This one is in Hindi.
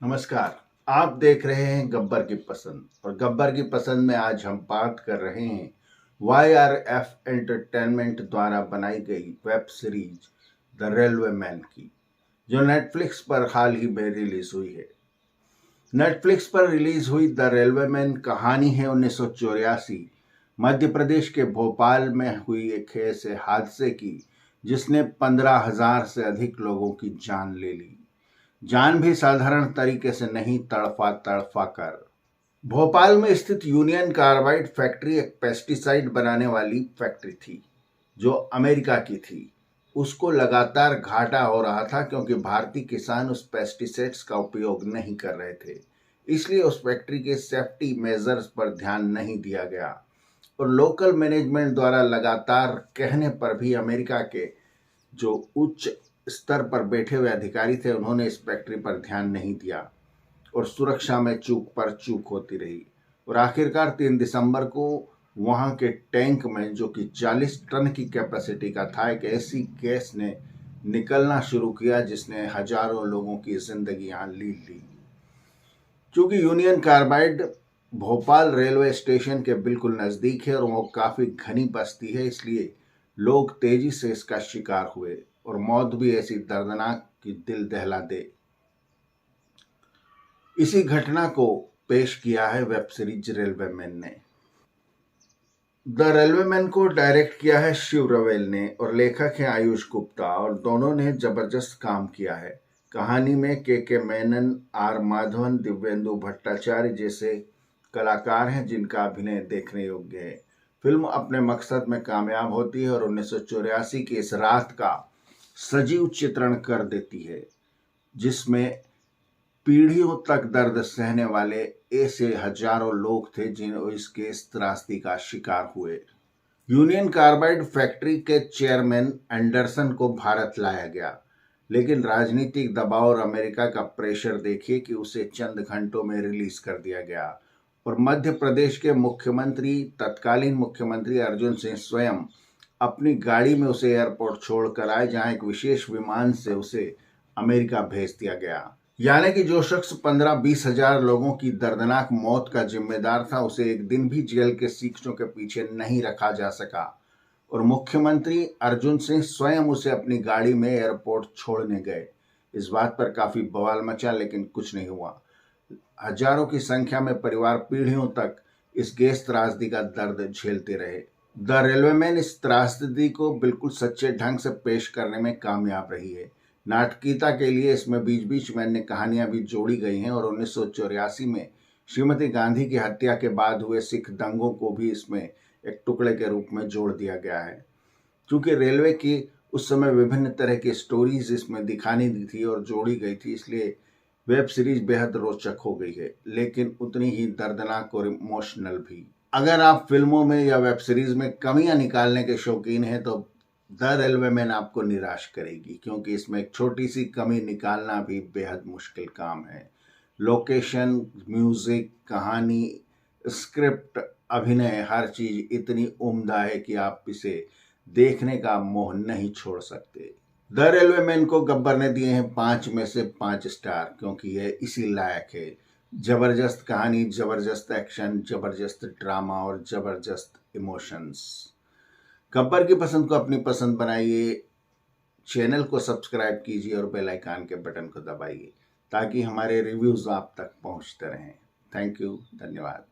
नमस्कार। आप देख रहे हैं गब्बर की पसंद और गब्बर की पसंद में आज हम बात कर रहे हैं YRF एंटरटेनमेंट द्वारा बनाई गई web series the railway man की, जो नेटफ्लिक्स पर हाल ही में रिलीज हुई है। नेटफ्लिक्स पर रिलीज हुई द रेलवे मैन कहानी है 1984 मध्य प्रदेश के भोपाल में हुई एक ऐसे हादसे की जिसने 15,000 से अधिक लोगों की जान ले ली। जान भी साधारण तरीके से नहीं, तड़फा तड़फा कर। भोपाल में स्थित यूनियन कार्बाइड फैक्ट्री एक पेस्टिसाइड बनाने वाली फैक्ट्री थी जो अमेरिका की थी। उसको लगातार घाटा हो रहा था क्योंकि भारतीय किसान उस पेस्टिसाइड्स का उपयोग नहीं कर रहे थे। इसलिए उस फैक्ट्री के सेफ्टी मेजर्स पर ध्यान नहीं दिया गया और लोकल मैनेजमेंट द्वारा लगातार कहने पर भी अमेरिका के जो उच्च स्तर पर बैठे हुए अधिकारी थे उन्होंने इस फैक्ट्री पर ध्यान नहीं दिया और सुरक्षा में चूक पर चूक होती रही और आखिरकार 3 दिसंबर को वहां के टैंक में, जो कि 40 टन की कैपेसिटी का था, एक ऐसी गैस ने निकलना शुरू किया जिसने हजारों लोगों की जिंदगी ली ली। क्योंकि union carbide Bhopal railway station के बिल्कुल नजदीक है और वो काफी घनी बस्ती है, इसलिए लोग तेजी से इसका शिकार हुए और मौत भी ऐसी दर्दनाक कि दिल दहला दे। इसी घटना को पेश किया है वेब सीरीज रेलवे मैन ने। द रेलवे मैन को डायरेक्ट किया है शिव रवेल ने और लेखक है आयुष गुप्ता और दोनों ने जबरदस्त काम किया है। कहानी में के मेनन, आर माधवन, दिव्येंदु भट्टाचार्य जैसे कलाकार हैं जिनका अभिनय देखने योग्य है। फिल्म अपने मकसद में कामयाब होती है और 1984 की इस रात का सजीव चित्रण कर देती है जिसमें पीढ़ियों तक दर्द सहने वाले ऐसे हजारों लोग थे जिन्हें इसके इस त्रासदी का शिकार हुए। यूनियन कार्बाइड फैक्ट्री के चेयरमैन एंडरसन को भारत लाया गया, लेकिन राजनीतिक दबाव और अमेरिका का प्रेशर देखिए कि उसे चंद घंटों में रिलीज कर दिया गया और मध्य प्रदेश के मुख्यमंत्री, तत्कालीन मुख्यमंत्री अर्जुन सिंह स्वयं अपनी गाड़ी में उसे एयरपोर्ट छोड़कर आए, जहां एक विशेष विमान से उसे अमेरिका भेज दिया गया। यानी कि जो शख्स 15-20 हजार लोगों की दर्दनाक मौत का जिम्मेदार था, उसे एक दिन भी जेल के शीशों के पीछे नहीं रखा जा सका और मुख्यमंत्री अर्जुन सिंह स्वयं उसे अपनी गाड़ी में एयरपोर्ट छोड़ने गए। इस बात पर काफी बवाल मचा, लेकिन कुछ नहीं हुआ। हजारों की संख्या में परिवार पीढ़ियों तक इस गैस त्रासदी का दर्द झेलते रहे। द रेलवे मैन इस त्रासदी को बिल्कुल सच्चे ढंग से पेश करने में कामयाब रही है। नाटकीयता के लिए इसमें बीच बीच में अन्य कहानियां भी जोड़ी गई हैं और 1984 में श्रीमती गांधी की हत्या के बाद हुए सिख दंगों को भी इसमें एक टुकड़े के रूप में जोड़ दिया गया है। क्योंकि रेलवे की उस समय विभिन्न तरह की स्टोरीज इसमें दिखानी थी और जोड़ी गई थी, इसलिए वेब सीरीज बेहद रोचक हो गई है, लेकिन उतनी ही दर्दनाक और इमोशनल भी। अगर आप फिल्मों में या वेब सीरीज में कमियां निकालने के शौकीन हैं तो द रेलवे मैन आपको निराश करेगी, क्योंकि इसमें एक छोटी सी कमी निकालना भी बेहद मुश्किल काम है। लोकेशन, म्यूजिक, कहानी, स्क्रिप्ट, अभिनय, हर चीज इतनी उम्दा है कि आप इसे देखने का मोह नहीं छोड़ सकते। द रेलवे मैन को गब्बर ने दिए हैं 5 में से 5 स्टार, क्योंकि यह इसी लायक है। जबरदस्त कहानी, जबरदस्त एक्शन, जबरदस्त ड्रामा और जबरदस्त इमोशंस। गब्बर की पसंद को अपनी पसंद बनाइए, चैनल को सब्सक्राइब कीजिए और बेल आइकन के बटन को दबाइए ताकि हमारे रिव्यूज आप तक पहुंचते रहें। थैंक यू, धन्यवाद।